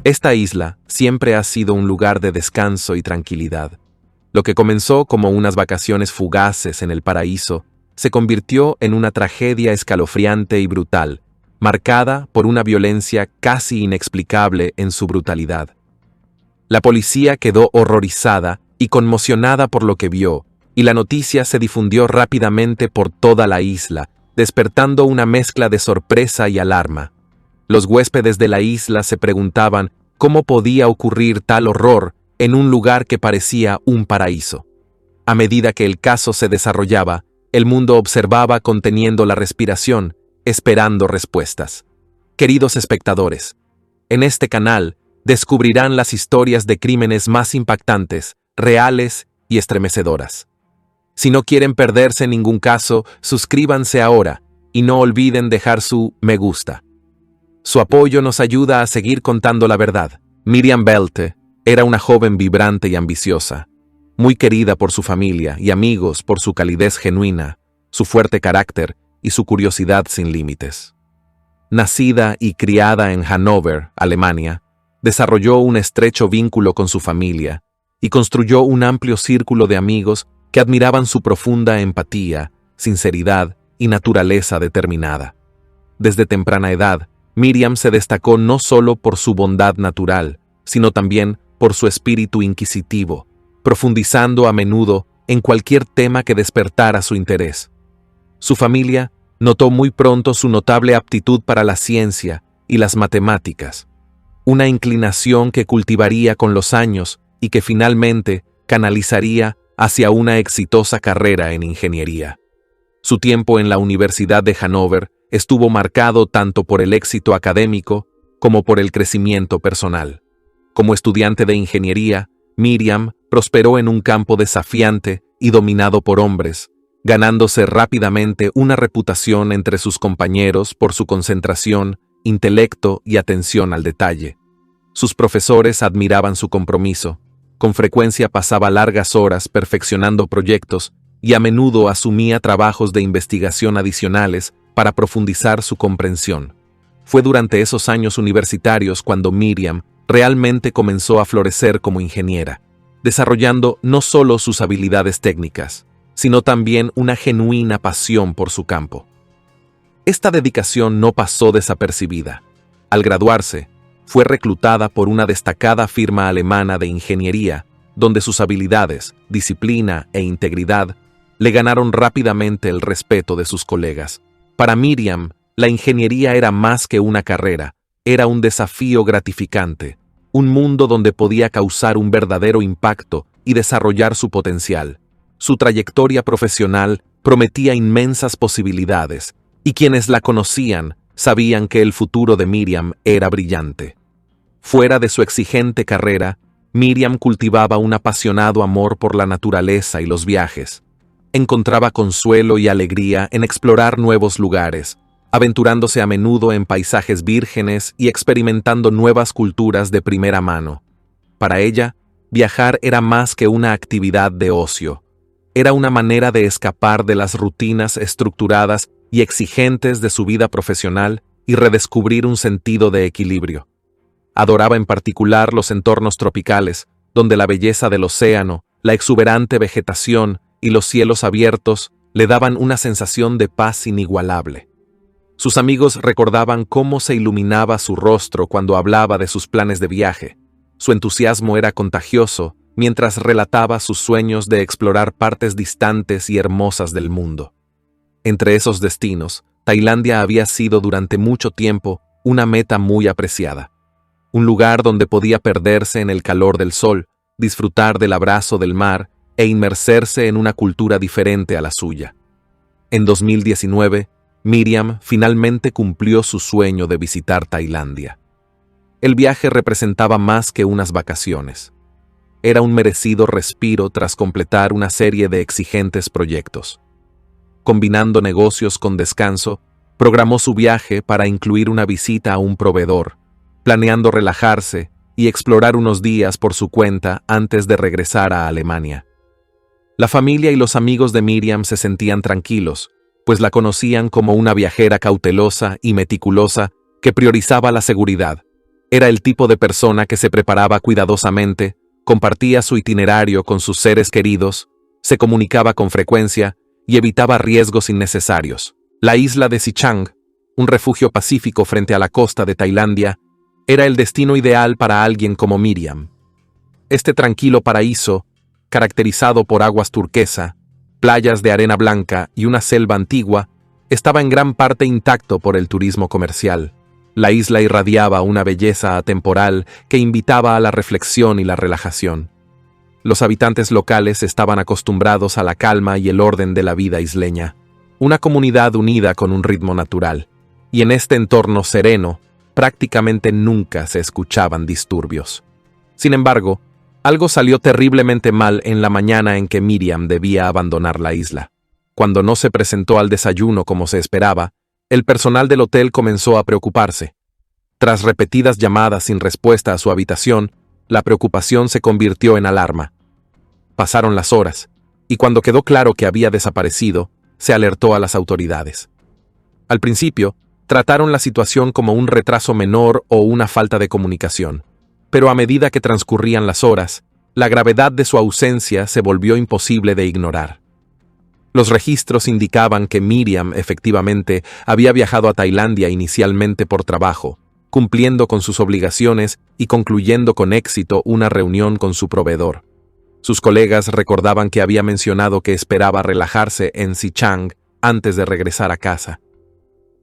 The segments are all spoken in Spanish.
Esta isla siempre ha sido un lugar de descanso y tranquilidad. Lo que comenzó como unas vacaciones fugaces en el paraíso se convirtió en una tragedia escalofriante y brutal, marcada por una violencia casi inexplicable en su brutalidad. La policía quedó horrorizada y conmocionada por lo que vio, y la noticia se difundió rápidamente por toda la isla, despertando una mezcla de sorpresa y alarma. Los huéspedes de la isla se preguntaban cómo podía ocurrir tal horror en un lugar que parecía un paraíso. A medida que el caso se desarrollaba, el mundo observaba conteniendo la respiración, esperando respuestas. Queridos espectadores, en este canal descubrirán las historias de crímenes más impactantes, reales y estremecedoras. Si no quieren perderse ningún caso, suscríbanse ahora y no olviden dejar su me gusta. Su apoyo nos ayuda a seguir contando la verdad. Miriam Belte era una joven vibrante y ambiciosa, muy querida por su familia y amigos por su calidez genuina, su fuerte carácter y su curiosidad sin límites. Nacida y criada en Hannover, Alemania, desarrolló un estrecho vínculo con su familia y construyó un amplio círculo de amigos que admiraban su profunda empatía, sinceridad y naturaleza determinada. Desde temprana edad, Miriam se destacó no solo por su bondad natural, sino también por su espíritu inquisitivo, profundizando a menudo en cualquier tema que despertara su interés. Su familia notó muy pronto su notable aptitud para la ciencia y las matemáticas, una inclinación que cultivaría con los años y que finalmente canalizaría hacia una exitosa carrera en ingeniería. Su tiempo en la Universidad de Hannover estuvo marcado tanto por el éxito académico como por el crecimiento personal. Como estudiante de ingeniería, Miriam prosperó en un campo desafiante y dominado por hombres, ganándose rápidamente una reputación entre sus compañeros por su concentración, intelecto y atención al detalle. Sus profesores admiraban su compromiso. Con frecuencia pasaba largas horas perfeccionando proyectos y a menudo asumía trabajos de investigación adicionales para profundizar su comprensión. Fue durante esos años universitarios cuando Miriam realmente comenzó a florecer como ingeniera, desarrollando no solo sus habilidades técnicas, sino también una genuina pasión por su campo. Esta dedicación no pasó desapercibida. Al graduarse, fue reclutada por una destacada firma alemana de ingeniería, donde sus habilidades, disciplina e integridad le ganaron rápidamente el respeto de sus colegas. Para Miriam, la ingeniería era más que una carrera, era un desafío gratificante, un mundo donde podía causar un verdadero impacto y desarrollar su potencial. Su trayectoria profesional prometía inmensas posibilidades, y quienes la conocían sabían que el futuro de Miriam era brillante. Fuera de su exigente carrera, Miriam cultivaba un apasionado amor por la naturaleza y los viajes. Encontraba consuelo y alegría en explorar nuevos lugares, aventurándose a menudo en paisajes vírgenes y experimentando nuevas culturas de primera mano. Para ella, viajar era más que una actividad de ocio. Era una manera de escapar de las rutinas estructuradas y exigentes de su vida profesional y redescubrir un sentido de equilibrio. Adoraba en particular los entornos tropicales, donde la belleza del océano, la exuberante vegetación y los cielos abiertos le daban una sensación de paz inigualable. Sus amigos recordaban cómo se iluminaba su rostro cuando hablaba de sus planes de viaje. Su entusiasmo era contagioso mientras relataba sus sueños de explorar partes distantes y hermosas del mundo. Entre esos destinos, Tailandia había sido durante mucho tiempo una meta muy apreciada. Un lugar donde podía perderse en el calor del sol, disfrutar del abrazo del mar e inmerserse en una cultura diferente a la suya. En 2019, Miriam finalmente cumplió su sueño de visitar Tailandia. El viaje representaba más que unas vacaciones. Era un merecido respiro tras completar una serie de exigentes proyectos. Combinando negocios con descanso, programó su viaje para incluir una visita a un proveedor, planeando relajarse y explorar unos días por su cuenta antes de regresar a Alemania. La familia y los amigos de Miriam se sentían tranquilos, pues la conocían como una viajera cautelosa y meticulosa que priorizaba la seguridad. Era el tipo de persona que se preparaba cuidadosamente, compartía su itinerario con sus seres queridos, se comunicaba con frecuencia y evitaba riesgos innecesarios. La isla de Sea Chang, un refugio pacífico frente a la costa de Tailandia, era el destino ideal para alguien como Miriam. Este tranquilo paraíso, caracterizado por aguas turquesa, playas de arena blanca y una selva antigua, estaba en gran parte intacto por el turismo comercial. La isla irradiaba una belleza atemporal que invitaba a la reflexión y la relajación. Los habitantes locales estaban acostumbrados a la calma y el orden de la vida isleña, una comunidad unida con un ritmo natural, y en este entorno sereno, prácticamente nunca se escuchaban disturbios. Sin embargo, algo salió terriblemente mal en la mañana en que Miriam debía abandonar la isla. Cuando no se presentó al desayuno como se esperaba, el personal del hotel comenzó a preocuparse. Tras repetidas llamadas sin respuesta a su habitación, la preocupación se convirtió en alarma. Pasaron las horas, y cuando quedó claro que había desaparecido, se alertó a las autoridades. Al principio, trataron la situación como un retraso menor o una falta de comunicación, pero a medida que transcurrían las horas, la gravedad de su ausencia se volvió imposible de ignorar. Los registros indicaban que Miriam efectivamente había viajado a Tailandia inicialmente por trabajo, cumpliendo con sus obligaciones y concluyendo con éxito una reunión con su proveedor. Sus colegas recordaban que había mencionado que esperaba relajarse en Sea Chang antes de regresar a casa.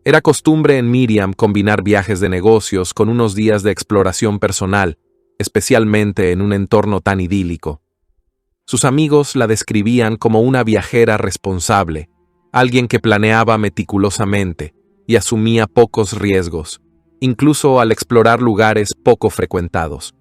Era costumbre en Miriam combinar viajes de negocios con unos días de exploración personal, especialmente en un entorno tan idílico. Sus amigos la describían como una viajera responsable, alguien que planeaba meticulosamente y asumía pocos riesgos, incluso al explorar lugares poco frecuentados.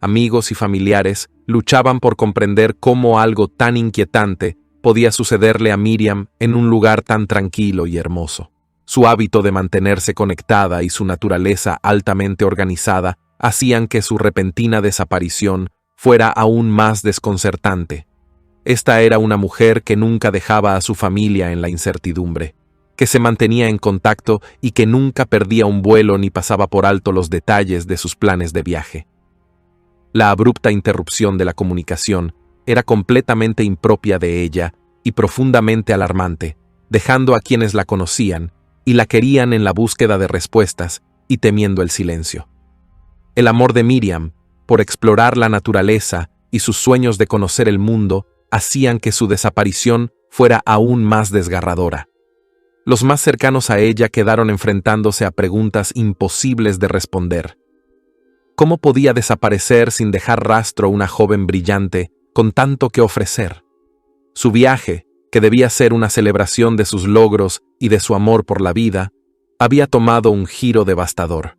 Amigos y familiares luchaban por comprender cómo algo tan inquietante podía sucederle a Miriam en un lugar tan tranquilo y hermoso. Su hábito de mantenerse conectada y su naturaleza altamente organizada hacían que su repentina desaparición fuera aún más desconcertante. Esta era una mujer que nunca dejaba a su familia en la incertidumbre, que se mantenía en contacto y que nunca perdía un vuelo ni pasaba por alto los detalles de sus planes de viaje. La abrupta interrupción de la comunicación era completamente impropia de ella y profundamente alarmante, dejando a quienes la conocían y la querían en la búsqueda de respuestas y temiendo el silencio. El amor de Miriam por explorar la naturaleza y sus sueños de conocer el mundo hacían que su desaparición fuera aún más desgarradora. Los más cercanos a ella quedaron enfrentándose a preguntas imposibles de responder. ¿Cómo podía desaparecer sin dejar rastro una joven brillante con tanto que ofrecer? Su viaje, que debía ser una celebración de sus logros y de su amor por la vida, había tomado un giro devastador.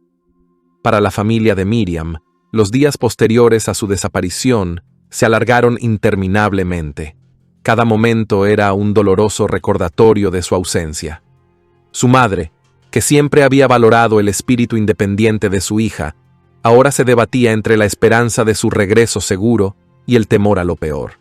Para la familia de Miriam, los días posteriores a su desaparición se alargaron interminablemente. Cada momento era un doloroso recordatorio de su ausencia. Su madre, que siempre había valorado el espíritu independiente de su hija, ahora se debatía entre la esperanza de su regreso seguro y el temor a lo peor.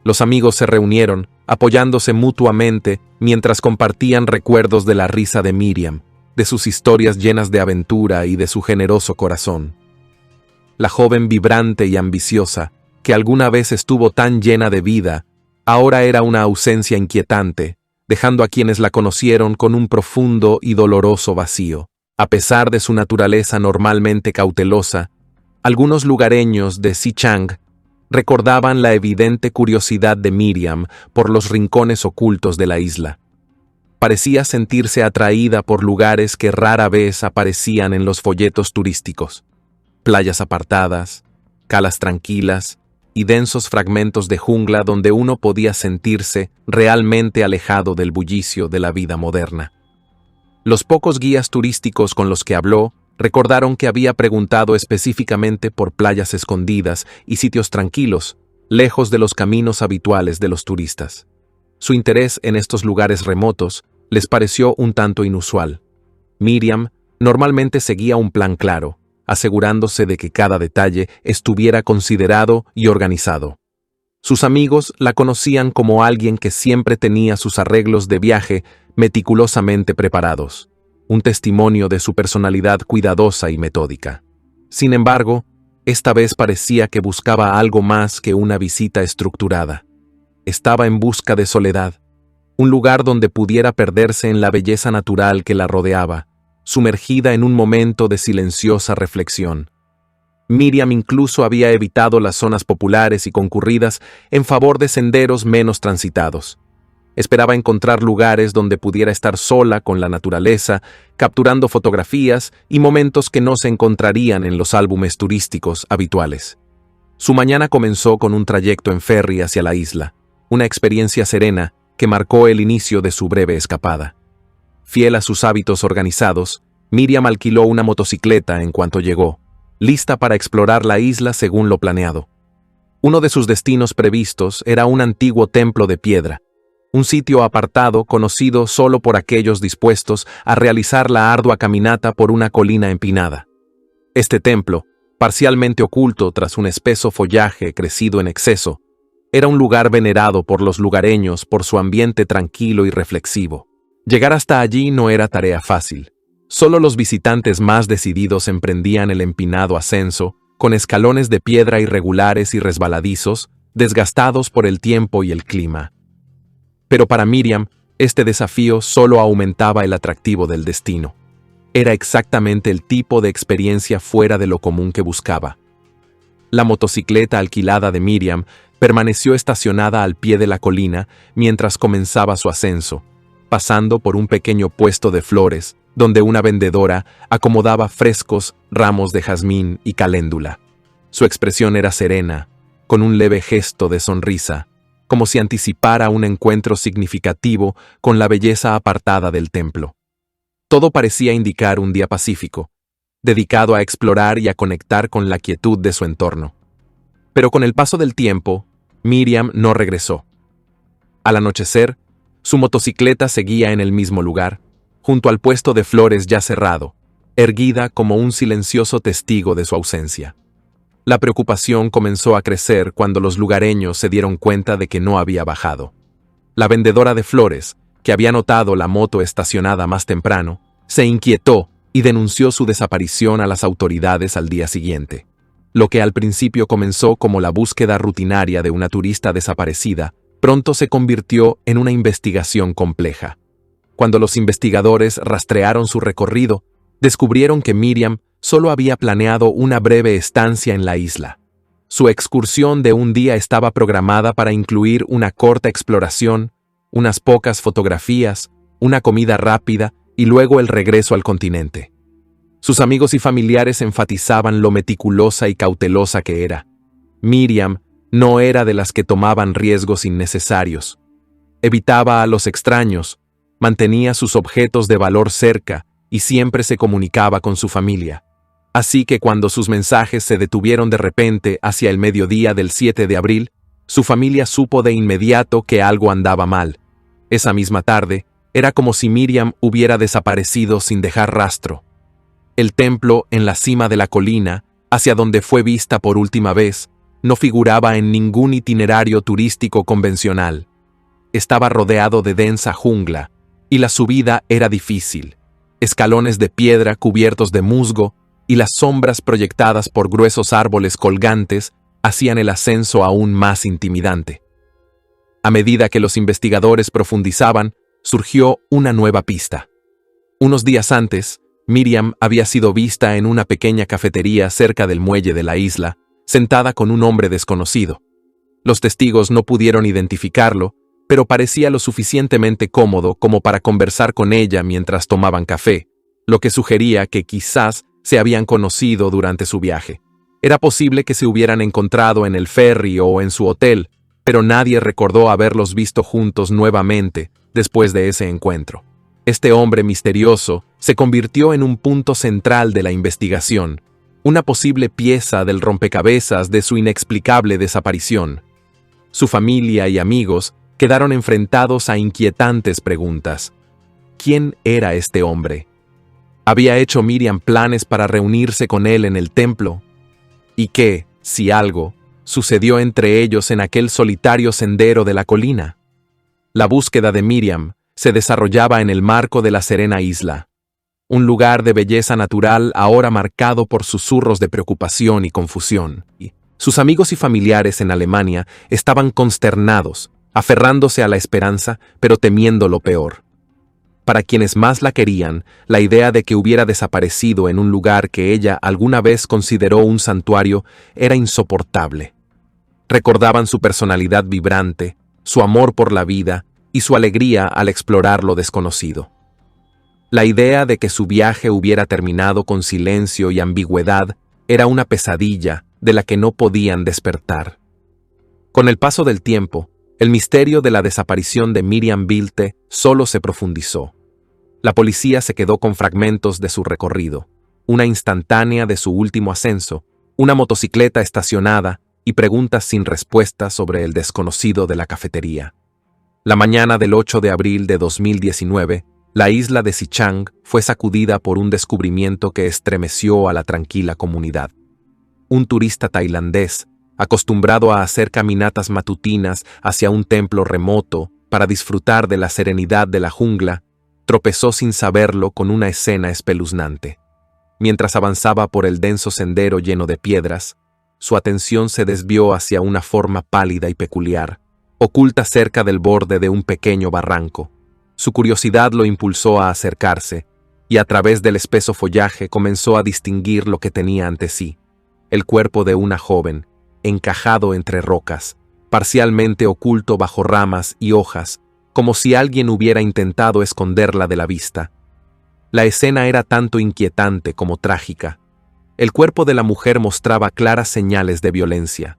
Los amigos se reunieron, apoyándose mutuamente mientras compartían recuerdos de la risa de Miriam, de sus historias llenas de aventura y de su generoso corazón. La joven vibrante y ambiciosa, que alguna vez estuvo tan llena de vida, ahora era una ausencia inquietante, dejando a quienes la conocieron con un profundo y doloroso vacío. A pesar de su naturaleza normalmente cautelosa, algunos lugareños de Sea Chang recordaban la evidente curiosidad de Miriam por los rincones ocultos de la isla. Parecía sentirse atraída por lugares que rara vez aparecían en los folletos turísticos. Playas apartadas, calas tranquilas y densos fragmentos de jungla donde uno podía sentirse realmente alejado del bullicio de la vida moderna. Los pocos guías turísticos con los que habló recordaron que había preguntado específicamente por playas escondidas y sitios tranquilos, lejos de los caminos habituales de los turistas. Su interés en estos lugares remotos les pareció un tanto inusual. Miriam normalmente seguía un plan claro, asegurándose de que cada detalle estuviera considerado y organizado. Sus amigos la conocían como alguien que siempre tenía sus arreglos de viaje meticulosamente preparados, un testimonio de su personalidad cuidadosa y metódica. Sin embargo, esta vez parecía que buscaba algo más que una visita estructurada. Estaba en busca de soledad, un lugar donde pudiera perderse en la belleza natural que la rodeaba, sumergida en un momento de silenciosa reflexión. Miriam incluso había evitado las zonas populares y concurridas en favor de senderos menos transitados. Esperaba encontrar lugares donde pudiera estar sola con la naturaleza, capturando fotografías y momentos que no se encontrarían en los álbumes turísticos habituales. Su mañana comenzó con un trayecto en ferry hacia la isla, una experiencia serena que marcó el inicio de su breve escapada. Fiel a sus hábitos organizados, Miriam alquiló una motocicleta en cuanto llegó, lista para explorar la isla según lo planeado. Uno de sus destinos previstos era un antiguo templo de piedra, un sitio apartado conocido solo por aquellos dispuestos a realizar la ardua caminata por una colina empinada. Este templo, parcialmente oculto tras un espeso follaje crecido en exceso, era un lugar venerado por los lugareños por su ambiente tranquilo y reflexivo. Llegar hasta allí no era tarea fácil. Solo los visitantes más decididos emprendían el empinado ascenso, con escalones de piedra irregulares y resbaladizos, desgastados por el tiempo y el clima. Pero para Miriam, este desafío solo aumentaba el atractivo del destino. Era exactamente el tipo de experiencia fuera de lo común que buscaba. La motocicleta alquilada de Miriam permaneció estacionada al pie de la colina mientras comenzaba su ascenso, pasando por un pequeño puesto de flores, donde una vendedora acomodaba frescos ramos de jazmín y caléndula. Su expresión era serena, con un leve gesto de sonrisa, como si anticipara un encuentro significativo con la belleza apartada del templo. Todo parecía indicar un día pacífico, dedicado a explorar y a conectar con la quietud de su entorno. Pero con el paso del tiempo, Miriam no regresó. Al anochecer, su motocicleta seguía en el mismo lugar, junto al puesto de flores ya cerrado, erguida como un silencioso testigo de su ausencia. La preocupación comenzó a crecer cuando los lugareños se dieron cuenta de que no había bajado. La vendedora de flores, que había notado la moto estacionada más temprano, se inquietó y denunció su desaparición a las autoridades al día siguiente. Lo que al principio comenzó como la búsqueda rutinaria de una turista desaparecida, pronto se convirtió en una investigación compleja. Cuando los investigadores rastrearon su recorrido, descubrieron que Miriam solo había planeado una breve estancia en la isla. Su excursión de un día estaba programada para incluir una corta exploración, unas pocas fotografías, una comida rápida y luego el regreso al continente. Sus amigos y familiares enfatizaban lo meticulosa y cautelosa que era. Miriam no era de las que tomaban riesgos innecesarios. Evitaba a los extraños, mantenía sus objetos de valor cerca y siempre se comunicaba con su familia. Así que cuando sus mensajes se detuvieron de repente hacia el mediodía del 7 de abril, su familia supo de inmediato que algo andaba mal. Esa misma tarde, era como si Miriam hubiera desaparecido sin dejar rastro. El templo en la cima de la colina, hacia donde fue vista por última vez, no figuraba en ningún itinerario turístico convencional. Estaba rodeado de densa jungla, y la subida era difícil. Escalones de piedra cubiertos de musgo y las sombras proyectadas por gruesos árboles colgantes hacían el ascenso aún más intimidante. A medida que los investigadores profundizaban, surgió una nueva pista. Unos días antes, Miriam había sido vista en una pequeña cafetería cerca del muelle de la isla, sentada con un hombre desconocido. Los testigos no pudieron identificarlo, pero parecía lo suficientemente cómodo como para conversar con ella mientras tomaban café, lo que sugería que quizás se habían conocido durante su viaje. Era posible que se hubieran encontrado en el ferry o en su hotel, pero nadie recordó haberlos visto juntos nuevamente después de ese encuentro. Este hombre misterioso se convirtió en un punto central de la investigación, una posible pieza del rompecabezas de su inexplicable desaparición. Su familia y amigos quedaron enfrentados a inquietantes preguntas. ¿Quién era este hombre? ¿Había hecho Miriam planes para reunirse con él en el templo? ¿Y qué, si algo, sucedió entre ellos en aquel solitario sendero de la colina? La búsqueda de Miriam se desarrollaba en el marco de la serena isla. un lugar de belleza natural ahora marcado por susurros de preocupación y confusión. Sus amigos y familiares en Alemania estaban consternados, aferrándose a la esperanza, pero temiendo lo peor. Para quienes más la querían, la idea de que hubiera desaparecido en un lugar que ella alguna vez consideró un santuario era insoportable. Recordaban su personalidad vibrante, su amor por la vida y su alegría al explorar lo desconocido. La idea de que su viaje hubiera terminado con silencio y ambigüedad era una pesadilla de la que no podían despertar. Con el paso del tiempo, el misterio de la desaparición de Miriam Bilte solo se profundizó. La policía se quedó con fragmentos de su recorrido, una instantánea de su último ascenso, una motocicleta estacionada y preguntas sin respuesta sobre el desconocido de la cafetería. La mañana del 8 de abril de 2019, la isla de Sichang fue sacudida por un descubrimiento que estremeció a la tranquila comunidad. Un turista tailandés, acostumbrado a hacer caminatas matutinas hacia un templo remoto para disfrutar de la serenidad de la jungla, tropezó sin saberlo con una escena espeluznante. Mientras avanzaba por el denso sendero lleno de piedras, su atención se desvió hacia una forma pálida y peculiar, oculta cerca del borde de un pequeño barranco. Su curiosidad lo impulsó a acercarse, y a través del espeso follaje comenzó a distinguir lo que tenía ante sí: el cuerpo de una joven, encajado entre rocas, parcialmente oculto bajo ramas y hojas, como si alguien hubiera intentado esconderla de la vista. La escena era tanto inquietante como trágica. El cuerpo de la mujer mostraba claras señales de violencia,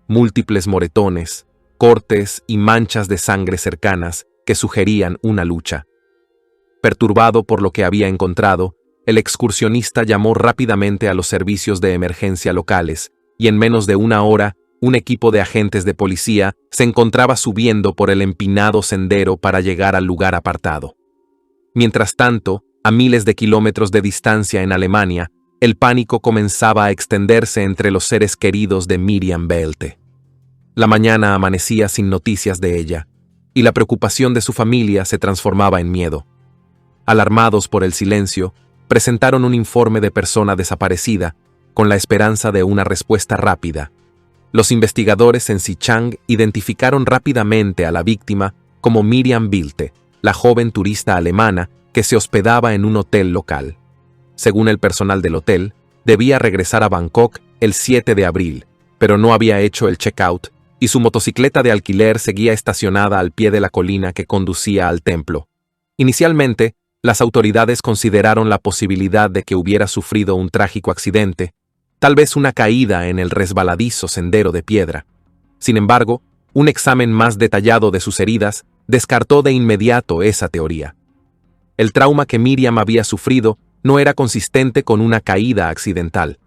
múltiples moretones, cortes y manchas de sangre cercanas que sugerían una lucha. Perturbado por lo que había encontrado, el excursionista llamó rápidamente a los servicios de emergencia locales, y en menos de una hora, un equipo de agentes de policía se encontraba subiendo por el empinado sendero para llegar al lugar apartado. Mientras tanto, a miles de kilómetros de distancia en Alemania, el pánico comenzaba a extenderse entre los seres queridos de Miriam Bilte. La mañana amanecía sin noticias de ella, y la preocupación de su familia se transformaba en miedo. Alarmados por el silencio, presentaron un informe de persona desaparecida, con la esperanza de una respuesta rápida. Los investigadores en Sichang identificaron rápidamente a la víctima como Miriam Bilte, la joven turista alemana que se hospedaba en un hotel local. Según el personal del hotel, debía regresar a Bangkok el 7 de abril, pero no había hecho el check-out y su motocicleta de alquiler seguía estacionada al pie de la colina que conducía al templo. Inicialmente, las autoridades consideraron la posibilidad de que hubiera sufrido un trágico accidente, tal vez una caída en el resbaladizo sendero de piedra. Sin embargo, un examen más detallado de sus heridas descartó de inmediato esa teoría. El trauma que Miriam había sufrido no era consistente con una caída accidental.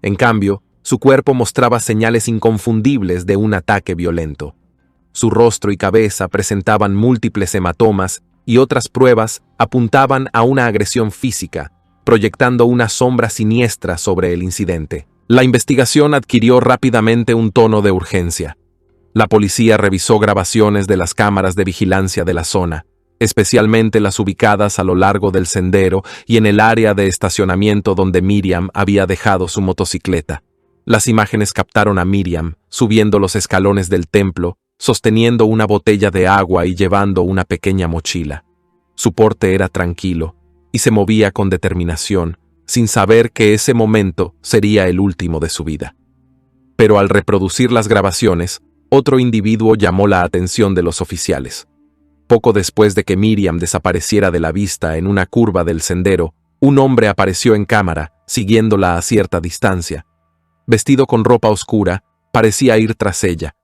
En cambio, su cuerpo mostraba señales inconfundibles de un ataque violento. Su rostro y cabeza presentaban múltiples hematomas y otras pruebas apuntaban a una agresión física, proyectando una sombra siniestra sobre el incidente. La investigación adquirió rápidamente un tono de urgencia. La policía revisó grabaciones de las cámaras de vigilancia de la zona, especialmente las ubicadas a lo largo del sendero y en el área de estacionamiento donde Miriam había dejado su motocicleta. Las imágenes captaron a Miriam subiendo los escalones del templo, sosteniendo una botella de agua y llevando una pequeña mochila. Su porte era tranquilo y se movía con determinación, sin saber que ese momento sería el último de su vida. Pero al reproducir las grabaciones, otro individuo llamó la atención de los oficiales. Poco después de que Miriam desapareciera de la vista en una curva del sendero, un hombre apareció en cámara, siguiéndola a cierta distancia. Vestido con ropa oscura, parecía ir tras ella.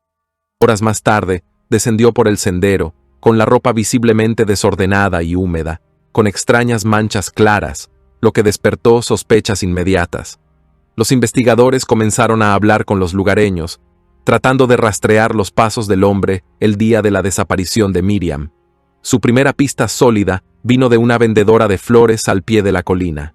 Horas más tarde, descendió por el sendero, con la ropa visiblemente desordenada y húmeda, con extrañas manchas claras, lo que despertó sospechas inmediatas. Los investigadores comenzaron a hablar con los lugareños, tratando de rastrear los pasos del hombre el día de la desaparición de Miriam. Su primera pista sólida vino de una vendedora de flores al pie de la colina.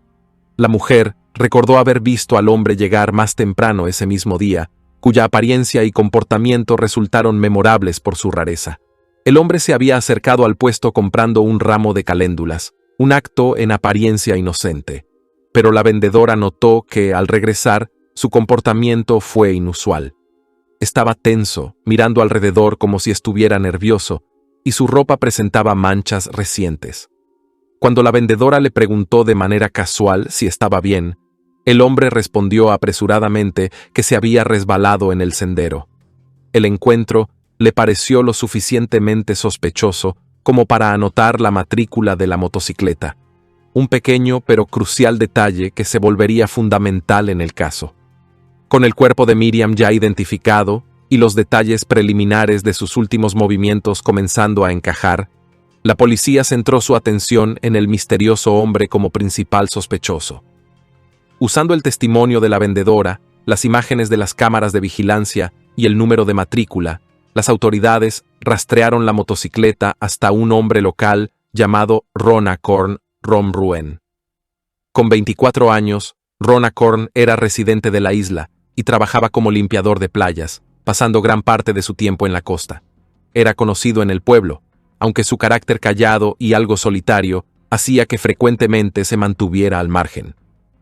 La mujer recordó haber visto al hombre llegar más temprano ese mismo día, cuya apariencia y comportamiento resultaron memorables por su rareza. El hombre se había acercado al puesto comprando un ramo de caléndulas, un acto en apariencia inocente. Pero la vendedora notó que, al regresar, su comportamiento fue inusual. Estaba tenso, mirando alrededor como si estuviera nervioso, y su ropa presentaba manchas recientes. Cuando la vendedora le preguntó de manera casual si estaba bien, el hombre respondió apresuradamente que se había resbalado en el sendero. El encuentro le pareció lo suficientemente sospechoso como para anotar la matrícula de la motocicleta, un pequeño pero crucial detalle que se volvería fundamental en el caso. Con el cuerpo de Miriam ya identificado y los detalles preliminares de sus últimos movimientos comenzando a encajar, la policía centró su atención en el misterioso hombre como principal sospechoso. Usando el testimonio de la vendedora, las imágenes de las cámaras de vigilancia y el número de matrícula, las autoridades rastrearon la motocicleta hasta un hombre local llamado Ron Acorn Romruen. Con 24 años, Ron Acorn era residente de la isla y trabajaba como limpiador de playas, pasando gran parte de su tiempo en la costa. Era conocido en el pueblo, aunque su carácter callado y algo solitario hacía que frecuentemente se mantuviera al margen.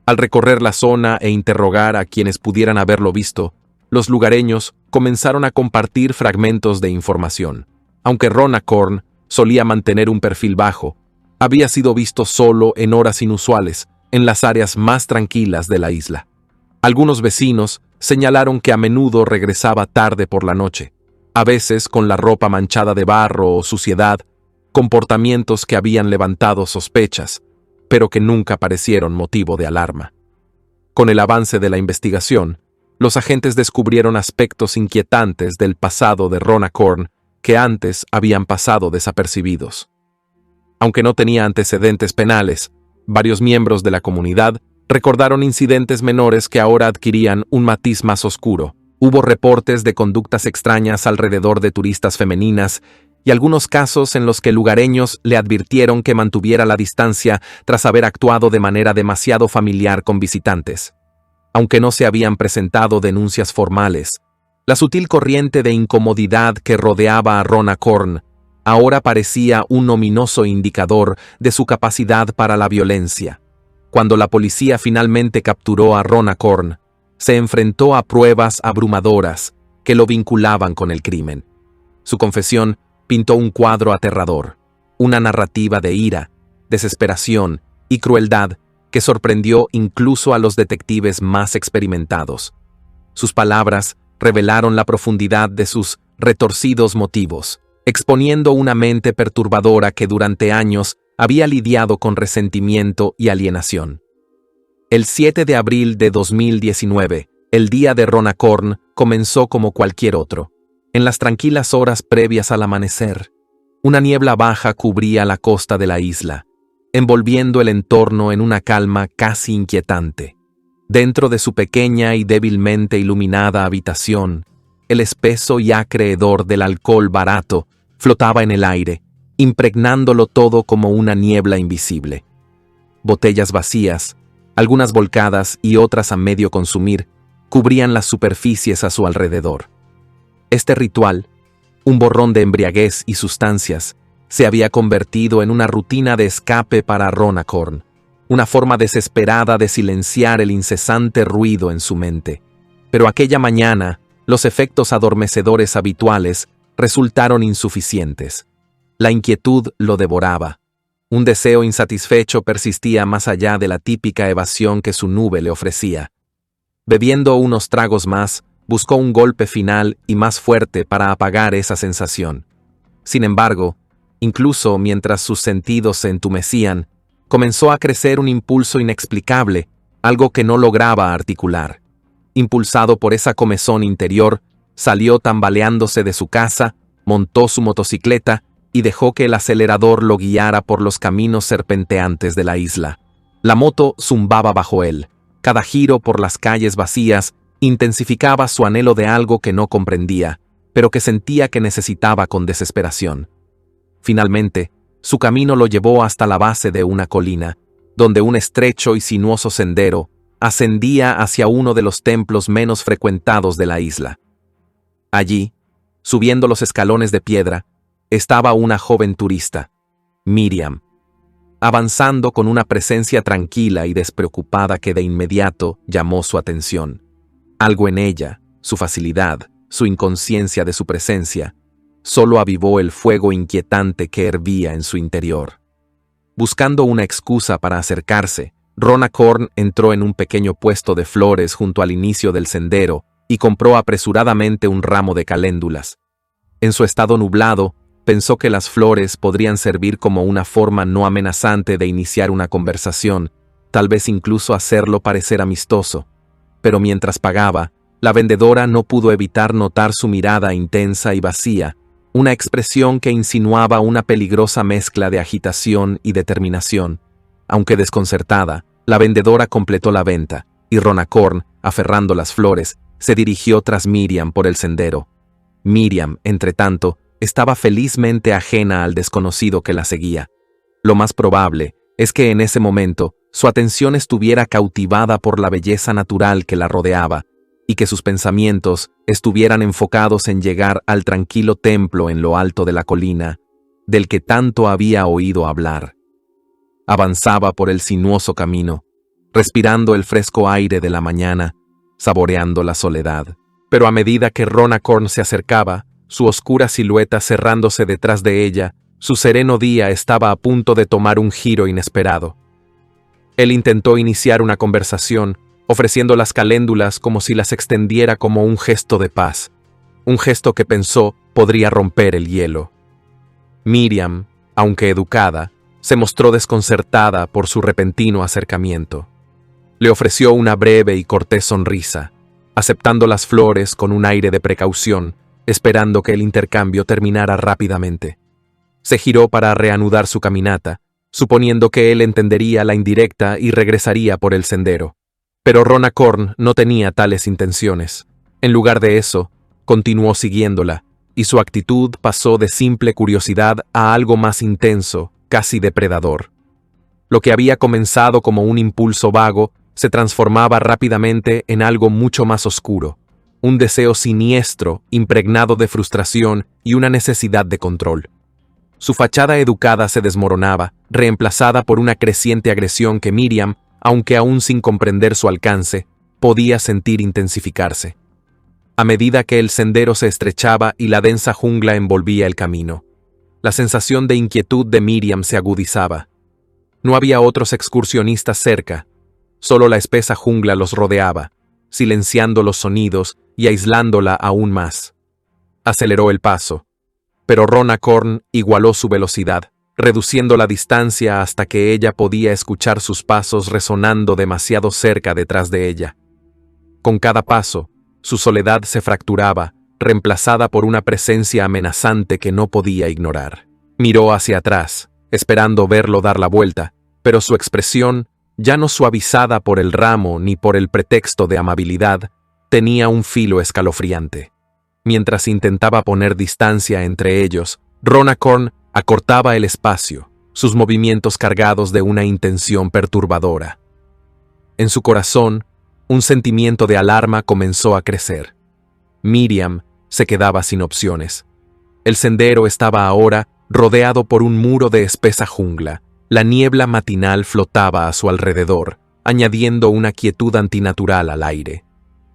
Al recorrer la zona e interrogar a quienes pudieran haberlo visto, los lugareños comenzaron a compartir fragmentos de información. Aunque Ron Acorn solía mantener un perfil bajo, había sido visto solo en horas inusuales, en las áreas más tranquilas de la isla. Algunos vecinos señalaron que a menudo regresaba tarde por la noche, a veces con la ropa manchada de barro o suciedad, comportamientos que habían levantado sospechas, pero que nunca parecieron motivo de alarma. Con el avance de la investigación, los agentes descubrieron aspectos inquietantes del pasado de Ron Acorn que antes habían pasado desapercibidos. Aunque no tenía antecedentes penales, varios miembros de la comunidad recordaron incidentes menores que ahora adquirían un matiz más oscuro. Hubo reportes de conductas extrañas alrededor de turistas femeninas y algunos casos en los que lugareños le advirtieron que mantuviera la distancia tras haber actuado de manera demasiado familiar con visitantes. Aunque no se habían presentado denuncias formales, la sutil corriente de incomodidad que rodeaba a Ron Acorn ahora parecía un ominoso indicador de su capacidad para la violencia. Cuando la policía finalmente capturó a Ron Acorn, se enfrentó a pruebas abrumadoras que lo vinculaban con el crimen. Su confesión pintó un cuadro aterrador, una narrativa de ira, desesperación y crueldad que sorprendió incluso a los detectives más experimentados. Sus palabras revelaron la profundidad de sus retorcidos motivos, exponiendo una mente perturbadora que durante años había lidiado con resentimiento y alienación. El 7 de abril de 2019, el día de Ron Acorn comenzó como cualquier otro. En las tranquilas horas previas al amanecer, una niebla baja cubría la costa de la isla, envolviendo el entorno en una calma casi inquietante. Dentro de su pequeña y débilmente iluminada habitación, el espeso y acre hedor del alcohol barato flotaba en el aire, impregnándolo todo como una niebla invisible. Botellas vacías, algunas volcadas y otras a medio consumir, cubrían las superficies a su alrededor. Este ritual, un borrón de embriaguez y sustancias, se había convertido en una rutina de escape para Ron Acorn, una forma desesperada de silenciar el incesante ruido en su mente. Pero aquella mañana, los efectos adormecedores habituales resultaron insuficientes. La inquietud lo devoraba. Un deseo insatisfecho persistía más allá de la típica evasión que su nube le ofrecía. Bebiendo unos tragos más, buscó un golpe final y más fuerte para apagar esa sensación. Sin embargo, incluso mientras sus sentidos se entumecían, comenzó a crecer un impulso inexplicable, algo que no lograba articular. Impulsado por esa comezón interior, salió tambaleándose de su casa, montó su motocicleta y dejó que el acelerador lo guiara por los caminos serpenteantes de la isla. La moto zumbaba bajo él. Cada giro por las calles vacías intensificaba su anhelo de algo que no comprendía, pero que sentía que necesitaba con desesperación. Finalmente, su camino lo llevó hasta la base de una colina, donde un estrecho y sinuoso sendero ascendía hacia uno de los templos menos frecuentados de la isla. Allí, subiendo los escalones de piedra, estaba una joven turista, Miriam. avanzando con una presencia tranquila y despreocupada que de inmediato llamó su atención. Algo en ella, su facilidad, su inconsciencia de su presencia, solo avivó el fuego inquietante que hervía en su interior. Buscando una excusa para acercarse, Rhona Corn entró en un pequeño puesto de flores junto al inicio del sendero y compró apresuradamente un ramo de caléndulas. En su estado nublado, pensó que las flores podrían servir como una forma no amenazante de iniciar una conversación, tal vez incluso hacerlo parecer amistoso. Pero mientras pagaba, la vendedora no pudo evitar notar su mirada intensa y vacía, una expresión que insinuaba una peligrosa mezcla de agitación y determinación. Aunque desconcertada, la vendedora completó la venta, y Rhona Corn, aferrando las flores, se dirigió tras Miriam por el sendero. Miriam, entretanto, estaba felizmente ajena al desconocido que la seguía. Lo más probable es que en ese momento su atención estuviera cautivada por la belleza natural que la rodeaba, y que sus pensamientos estuvieran enfocados en llegar al tranquilo templo en lo alto de la colina, del que tanto había oído hablar. Avanzaba por el sinuoso camino, respirando el fresco aire de la mañana, saboreando la soledad. Pero a medida que Rhona Corn se acercaba, su oscura silueta cerrándose detrás de ella, su sereno día estaba a punto de tomar un giro inesperado. Él intentó iniciar una conversación, ofreciendo las caléndulas como si las extendiera como un gesto de paz, un gesto que pensó podría romper el hielo. Miriam, aunque educada, se mostró desconcertada por su repentino acercamiento. Le ofreció una breve y cortés sonrisa, aceptando las flores con un aire de precaución, esperando que el intercambio terminara rápidamente. Se giró para reanudar su caminata, suponiendo que él entendería la indirecta y regresaría por el sendero. Pero Rhona Corn no tenía tales intenciones. En lugar de eso, continuó siguiéndola, y su actitud pasó de simple curiosidad a algo más intenso, casi depredador. Lo que había comenzado como un impulso vago se transformaba rápidamente en algo mucho más oscuro, un deseo siniestro, impregnado de frustración y una necesidad de control. Su fachada educada se desmoronaba, reemplazada por una creciente agresión que Miriam, aunque aún sin comprender su alcance, podía sentir intensificarse. A medida que el sendero se estrechaba y la densa jungla envolvía el camino, la sensación de inquietud de Miriam se agudizaba. No había otros excursionistas cerca, solo la espesa jungla los rodeaba, silenciando los sonidos y aislándola aún más. Aceleró el paso, pero Rhona Corn igualó su velocidad, reduciendo la distancia hasta que ella podía escuchar sus pasos resonando demasiado cerca detrás de ella. Con cada paso, su soledad se fracturaba, reemplazada por una presencia amenazante que no podía ignorar. Miró hacia atrás, esperando verlo dar la vuelta, pero su expresión, ya no suavizada por el ramo ni por el pretexto de amabilidad, tenía un filo escalofriante. Mientras intentaba poner distancia entre ellos, Rhona Corn acortaba el espacio, sus movimientos cargados de una intención perturbadora. En su corazón, un sentimiento de alarma comenzó a crecer. Miriam se quedaba sin opciones. El sendero estaba ahora rodeado por un muro de espesa jungla. La niebla matinal flotaba a su alrededor, añadiendo una quietud antinatural al aire.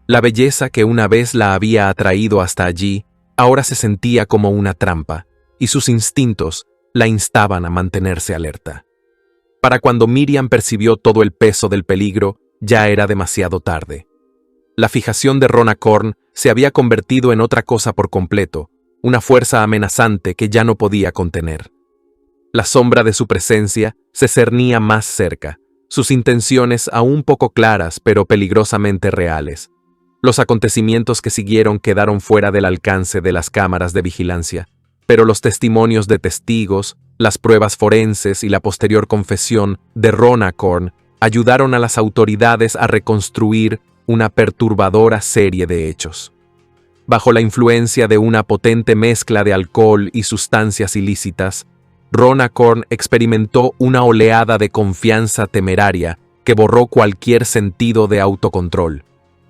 La belleza que una vez la había atraído hasta allí, ahora se sentía como una trampa, y sus instintos la instaban a mantenerse alerta. Para cuando Miriam percibió todo el peso del peligro, ya era demasiado tarde. La fijación de Rhona Corn se había convertido en otra cosa por completo, una fuerza amenazante que ya no podía contener. La sombra de su presencia se cernía más cerca, sus intenciones aún poco claras pero peligrosamente reales. Los acontecimientos que siguieron quedaron fuera del alcance de las cámaras de vigilancia, pero los testimonios de testigos, las pruebas forenses y la posterior confesión de Rhona Corn ayudaron a las autoridades a reconstruir una perturbadora serie de hechos. Bajo la influencia de una potente mezcla de alcohol y sustancias ilícitas, Rhona Corn experimentó una oleada de confianza temeraria que borró cualquier sentido de autocontrol.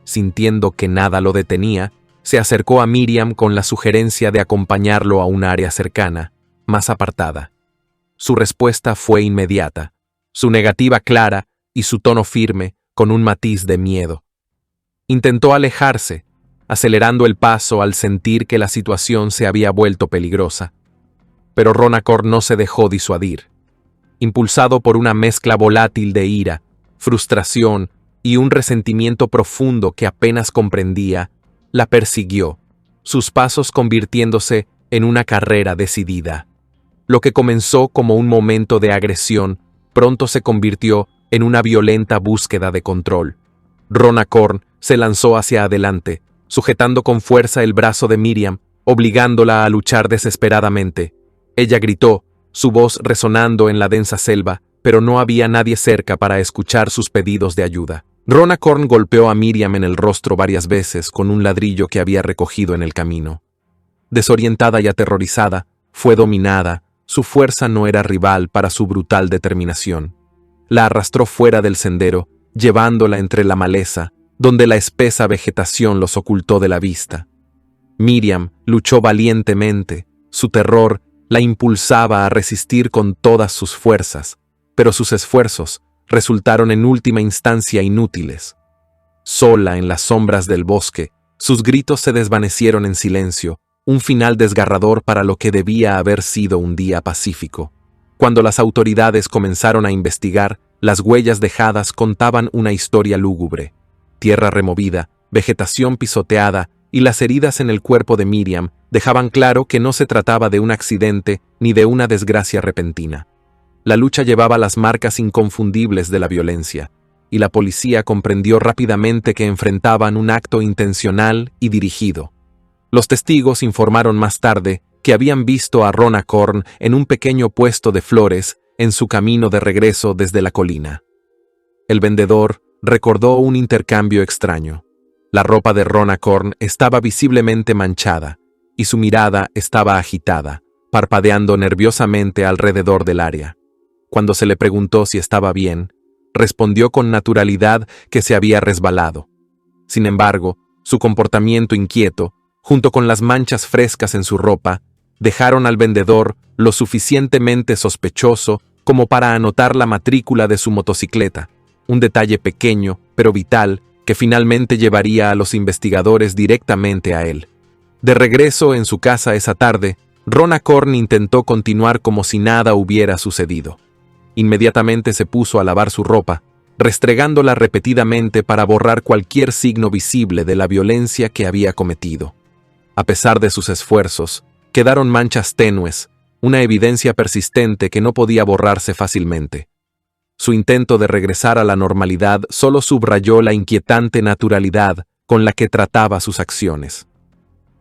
Sintiendo que nada lo detenía, se acercó a Miriam con la sugerencia de acompañarlo a un área cercana, más apartada. Su respuesta fue inmediata, su negativa clara y su tono firme con un matiz de miedo. Intentó alejarse, acelerando el paso al sentir que la situación se había vuelto peligrosa. Pero Ronacor no se dejó disuadir. Impulsado por una mezcla volátil de ira, frustración y un resentimiento profundo que apenas comprendía, la persiguió, sus pasos convirtiéndose en una carrera decidida. Lo que comenzó como un momento de agresión, pronto se convirtió en una violenta búsqueda de control. Ronacor se lanzó hacia adelante, sujetando con fuerza el brazo de Miriam, obligándola a luchar desesperadamente. Ella gritó, su voz resonando en la densa selva, pero no había nadie cerca para escuchar sus pedidos de ayuda. Ronacor golpeó a Miriam en el rostro varias veces con un ladrillo que había recogido en el camino. Desorientada y aterrorizada, fue dominada, su fuerza no era rival para su brutal determinación. La arrastró fuera del sendero, llevándola entre la maleza, donde la espesa vegetación los ocultó de la vista. Miriam luchó valientemente, su terror la impulsaba a resistir con todas sus fuerzas, pero sus esfuerzos resultaron en última instancia inútiles. Sola en las sombras del bosque, sus gritos se desvanecieron en silencio, un final desgarrador para lo que debía haber sido un día pacífico. Cuando las autoridades comenzaron a investigar, las huellas dejadas contaban una historia lúgubre. Tierra removida, vegetación pisoteada y las heridas en el cuerpo de Miriam dejaban claro que no se trataba de un accidente ni de una desgracia repentina. La lucha llevaba las marcas inconfundibles de la violencia, y la policía comprendió rápidamente que enfrentaban un acto intencional y dirigido. Los testigos informaron más tarde que habían visto a Ronacor en un pequeño puesto de flores en su camino de regreso desde la colina. El vendedor recordó un intercambio extraño. La ropa de Ronacor estaba visiblemente manchada, y su mirada estaba agitada, parpadeando nerviosamente alrededor del área. Cuando se le preguntó si estaba bien, respondió con naturalidad que se había resbalado. Sin embargo, su comportamiento inquieto, junto con las manchas frescas en su ropa, dejaron al vendedor lo suficientemente sospechoso como para anotar la matrícula de su motocicleta, un detalle pequeño pero vital que finalmente llevaría a los investigadores directamente a él. De regreso en su casa esa tarde, Ronacor intentó continuar como si nada hubiera sucedido. Inmediatamente se puso a lavar su ropa, restregándola repetidamente para borrar cualquier signo visible de la violencia que había cometido. A pesar de sus esfuerzos, quedaron manchas tenues, una evidencia persistente que no podía borrarse fácilmente. Su intento de regresar a la normalidad solo subrayó la inquietante naturalidad con la que trataba sus acciones.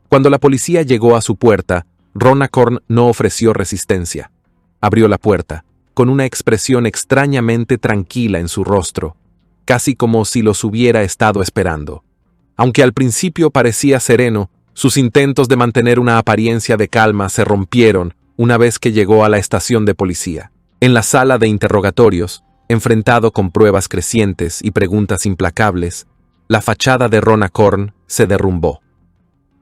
Cuando la policía llegó a su puerta, Ronacor no ofreció resistencia. Abrió la puerta, con una expresión extrañamente tranquila en su rostro, casi como si los hubiera estado esperando. Aunque al principio parecía sereno, sus intentos de mantener una apariencia de calma se rompieron una vez que llegó a la estación de policía. En la sala de interrogatorios, enfrentado con pruebas crecientes y preguntas implacables, la fachada de Ronacor se derrumbó.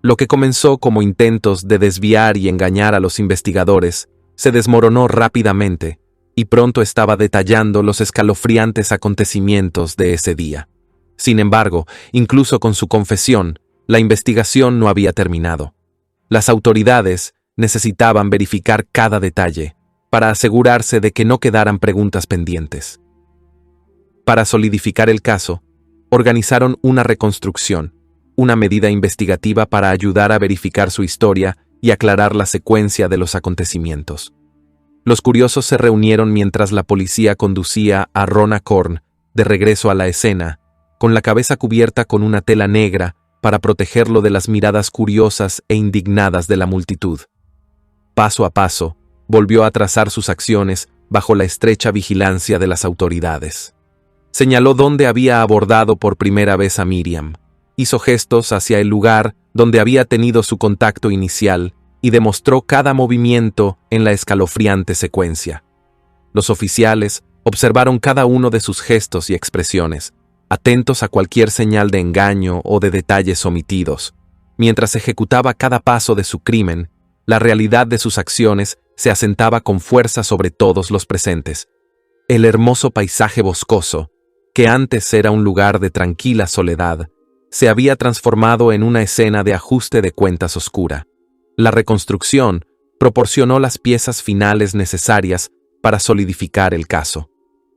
Lo que comenzó como intentos de desviar y engañar a los investigadores se desmoronó rápidamente y pronto estaba detallando los escalofriantes acontecimientos de ese día. Sin embargo, incluso con su confesión, la investigación no había terminado. Las autoridades necesitaban verificar cada detalle para asegurarse de que no quedaran preguntas pendientes. Para solidificar el caso, organizaron una reconstrucción, una medida investigativa para ayudar a verificar su historia y aclarar la secuencia de los acontecimientos. Los curiosos se reunieron mientras la policía conducía a Ronacor de regreso a la escena, con la cabeza cubierta con una tela negra para protegerlo de las miradas curiosas e indignadas de la multitud. Paso a paso, volvió a trazar sus acciones bajo la estrecha vigilancia de las autoridades. Señaló dónde había abordado por primera vez a Miriam, hizo gestos hacia el lugar donde había tenido su contacto inicial y demostró cada movimiento en la escalofriante secuencia. Los oficiales observaron cada uno de sus gestos y expresiones, atentos a cualquier señal de engaño o de detalles omitidos. Mientras ejecutaba cada paso de su crimen, la realidad de sus acciones se asentaba con fuerza sobre todos los presentes. El hermoso paisaje boscoso, que antes era un lugar de tranquila soledad, se había transformado en una escena de ajuste de cuentas oscura. La reconstrucción proporcionó las piezas finales necesarias para solidificar el caso.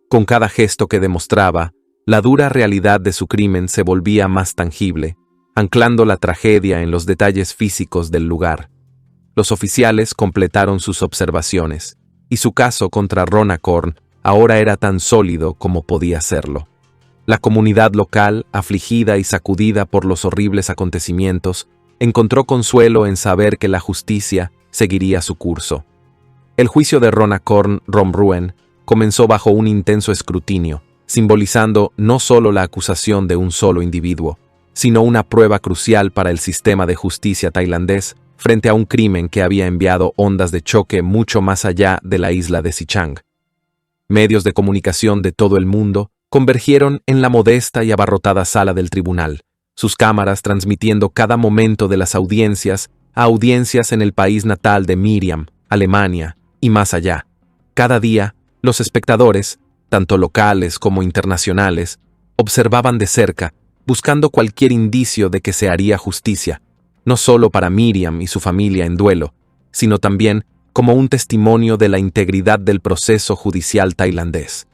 Con cada gesto que demostraba, la dura realidad de su crimen se volvía más tangible, anclando la tragedia en los detalles físicos del lugar. Los oficiales completaron sus observaciones, y su caso contra Rona Korn ahora era tan sólido como podía serlo. La comunidad local, afligida y sacudida por los horribles acontecimientos, encontró consuelo en saber que la justicia seguiría su curso. El juicio de Rona Korn Romruen comenzó bajo un intenso escrutinio, simbolizando no solo la acusación de un solo individuo, sino una prueba crucial para el sistema de justicia tailandés frente a un crimen que había enviado ondas de choque mucho más allá de la isla de Sichang. Medios de comunicación de todo el mundo convergieron en la modesta y abarrotada sala del tribunal, sus cámaras transmitiendo cada momento de las audiencias a audiencias en el país natal de Miriam, Alemania, y más allá. Cada día, los espectadores, tanto locales como internacionales, observaban de cerca, buscando cualquier indicio de que se haría justicia, no solo para Miriam y su familia en duelo, sino también como un testimonio de la integridad del proceso judicial tailandés.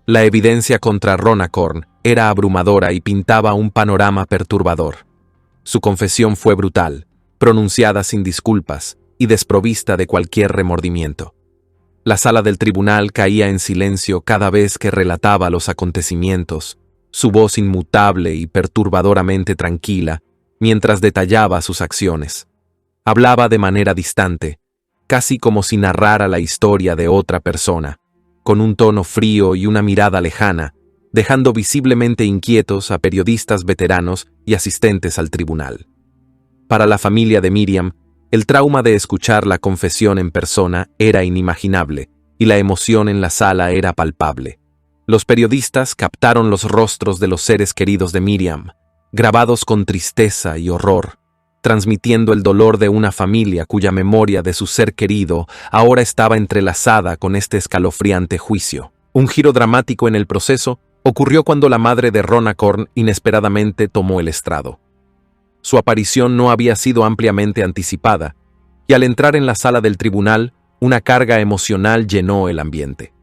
La evidencia contra Rona Korn era abrumadora y pintaba un panorama perturbador. Su confesión fue brutal, pronunciada sin disculpas y desprovista de cualquier remordimiento. La sala del tribunal caía en silencio cada vez que relataba los acontecimientos, su voz inmutable y perturbadoramente tranquila, mientras detallaba sus acciones. Hablaba de manera distante, casi como si narrara la historia de otra persona, con un tono frío y una mirada lejana, dejando visiblemente inquietos a periodistas veteranos y asistentes al tribunal. Para la familia de Miriam, el trauma de escuchar la confesión en persona era inimaginable, y la emoción en la sala era palpable. Los periodistas captaron los rostros de los seres queridos de Miriam, grabados con tristeza y horror, transmitiendo el dolor de una familia cuya memoria de su ser querido ahora estaba entrelazada con este escalofriante juicio. Un giro dramático en el proceso ocurrió cuando la madre de Rona Korn inesperadamente tomó el estrado. Su aparición no había sido ampliamente anticipada, y al entrar en la sala del tribunal, una carga emocional llenó el ambiente.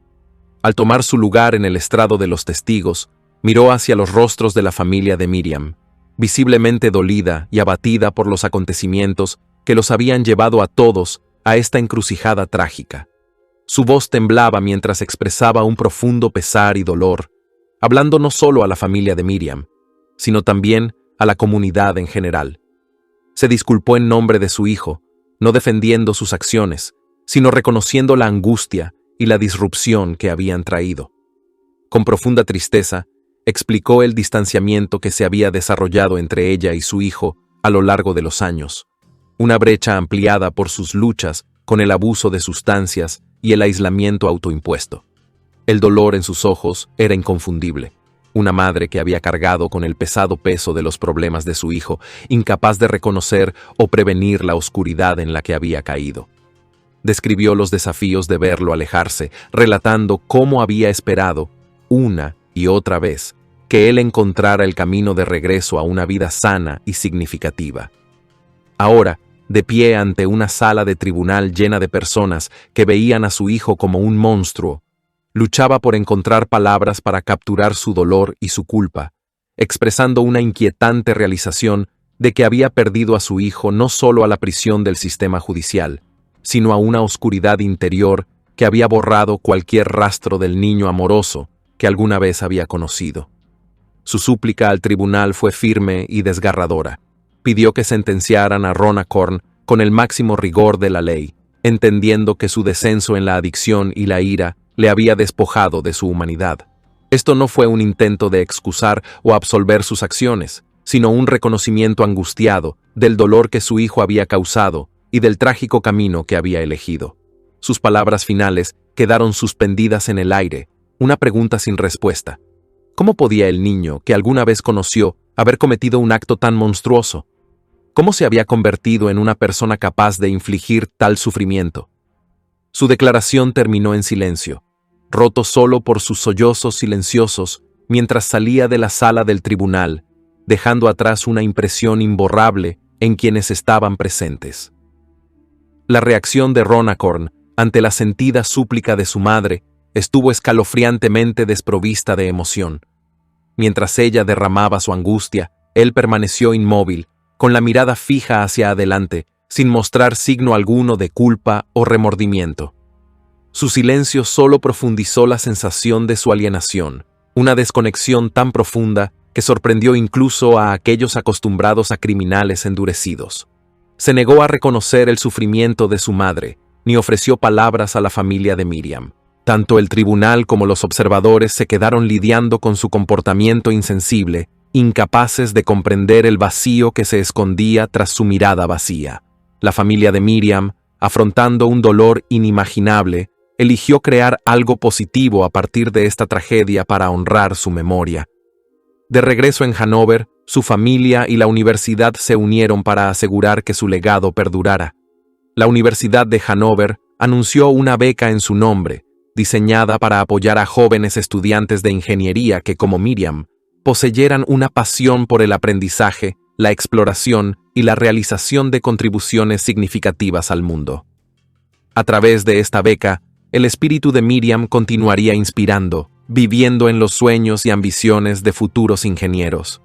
Al tomar su lugar en el estrado de los testigos, miró hacia los rostros de la familia de Miriam, visiblemente dolida y abatida por los acontecimientos que los habían llevado a todos a esta encrucijada trágica. Su voz temblaba mientras expresaba un profundo pesar y dolor, hablando no solo a la familia de Miriam, sino también a la comunidad en general. Se disculpó en nombre de su hijo, no defendiendo sus acciones, sino reconociendo la angustia y la disrupción que habían traído. Con profunda tristeza, explicó el distanciamiento que se había desarrollado entre ella y su hijo a lo largo de los años, una brecha ampliada por sus luchas con el abuso de sustancias y el aislamiento autoimpuesto. El dolor en sus ojos era inconfundible. Una madre que había cargado con el pesado peso de los problemas de su hijo, incapaz de reconocer o prevenir la oscuridad en la que había caído. Describió los desafíos de verlo alejarse, relatando cómo había esperado, una y otra vez, que él encontrara el camino de regreso a una vida sana y significativa. Ahora, de pie ante una sala de tribunal llena de personas que veían a su hijo como un monstruo, luchaba por encontrar palabras para capturar su dolor y su culpa, expresando una inquietante realización de que había perdido a su hijo no solo a la prisión del sistema judicial, sino a una oscuridad interior que había borrado cualquier rastro del niño amoroso que alguna vez había conocido. Su súplica al tribunal fue firme y desgarradora. Pidió que sentenciaran a Rona Korn con el máximo rigor de la ley, entendiendo que su descenso en la adicción y la ira le había despojado de su humanidad. Esto no fue un intento de excusar o absolver sus acciones, sino un reconocimiento angustiado del dolor que su hijo había causado y del trágico camino que había elegido. Sus palabras finales quedaron suspendidas en el aire, una pregunta sin respuesta. ¿Cómo podía el niño que alguna vez conoció haber cometido un acto tan monstruoso? ¿Cómo se había convertido en una persona capaz de infligir tal sufrimiento? Su declaración terminó en silencio, roto solo por sus sollozos silenciosos mientras salía de la sala del tribunal, dejando atrás una impresión imborrable en quienes estaban presentes. La reacción de Runcorn ante la sentida súplica de su madre estuvo escalofriantemente desprovista de emoción. Mientras ella derramaba su angustia, él permaneció inmóvil, con la mirada fija hacia adelante, sin mostrar signo alguno de culpa o remordimiento. Su silencio solo profundizó la sensación de su alienación, una desconexión tan profunda que sorprendió incluso a aquellos acostumbrados a criminales endurecidos. Se negó a reconocer el sufrimiento de su madre, ni ofreció palabras a la familia de Miriam. Tanto el tribunal como los observadores se quedaron lidiando con su comportamiento insensible, incapaces de comprender el vacío que se escondía tras su mirada vacía. La familia de Miriam, afrontando un dolor inimaginable, eligió crear algo positivo a partir de esta tragedia para honrar su memoria. De regreso en Hannover, su familia y la universidad se unieron para asegurar que su legado perdurara. La Universidad de Hannover anunció una beca en su nombre, diseñada para apoyar a jóvenes estudiantes de ingeniería que, como Miriam, poseyeran una pasión por el aprendizaje, la exploración y la realización de contribuciones significativas al mundo. A través de esta beca, el espíritu de Miriam continuaría inspirando, viviendo en los sueños y ambiciones de futuros ingenieros.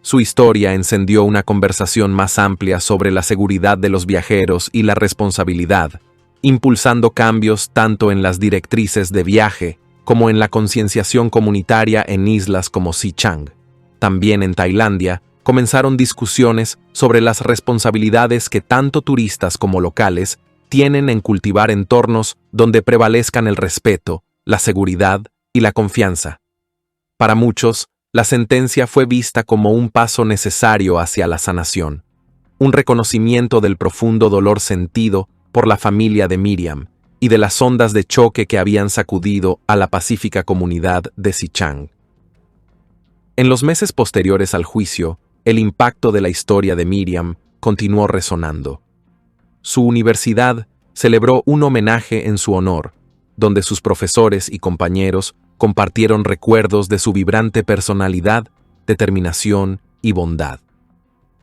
Su historia encendió una conversación más amplia sobre la seguridad de los viajeros y la responsabilidad, impulsando cambios tanto en las directrices de viaje como en la concienciación comunitaria en islas como Sea Chang. También en Tailandia, comenzaron discusiones sobre las responsabilidades que tanto turistas como locales tienen en cultivar entornos donde prevalezcan el respeto, la seguridad y la confianza. Para muchos, la sentencia fue vista como un paso necesario hacia la sanación, un reconocimiento del profundo dolor sentido por la familia de Miriam y de las ondas de choque que habían sacudido a la pacífica comunidad de Sea Chang. En los meses posteriores al juicio, el impacto de la historia de Miriam continuó resonando. Su universidad celebró un homenaje en su honor, donde sus profesores y compañeros compartieron recuerdos de su vibrante personalidad, determinación y bondad.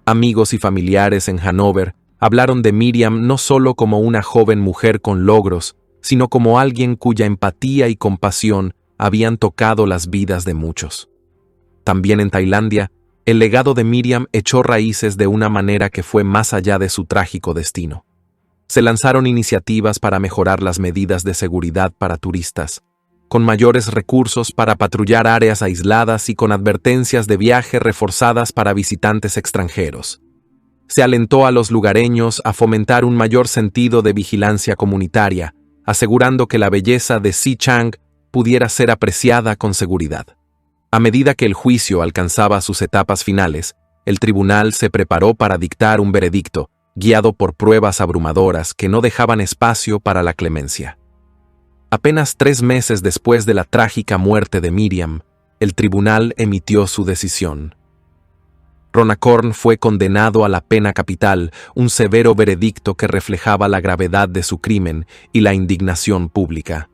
Amigos y familiares en Hannover hablaron de Miriam no solo como una joven mujer con logros, sino como alguien cuya empatía y compasión habían tocado las vidas de muchos. También en Tailandia, el legado de Miriam echó raíces de una manera que fue más allá de su trágico destino. Se lanzaron iniciativas para mejorar las medidas de seguridad para turistas, con mayores recursos para patrullar áreas aisladas y con advertencias de viaje reforzadas para visitantes extranjeros. Se alentó a los lugareños a fomentar un mayor sentido de vigilancia comunitaria, asegurando que la belleza de Sea Chang pudiera ser apreciada con seguridad. A medida que el juicio alcanzaba sus etapas finales, el tribunal se preparó para dictar un veredicto, guiado por pruebas abrumadoras que no dejaban espacio para la clemencia. Apenas 3 meses después de la trágica muerte de Miriam, el tribunal emitió su decisión. Runcorn fue condenado a la pena capital, un severo veredicto que reflejaba la gravedad de su crimen y la indignación pública.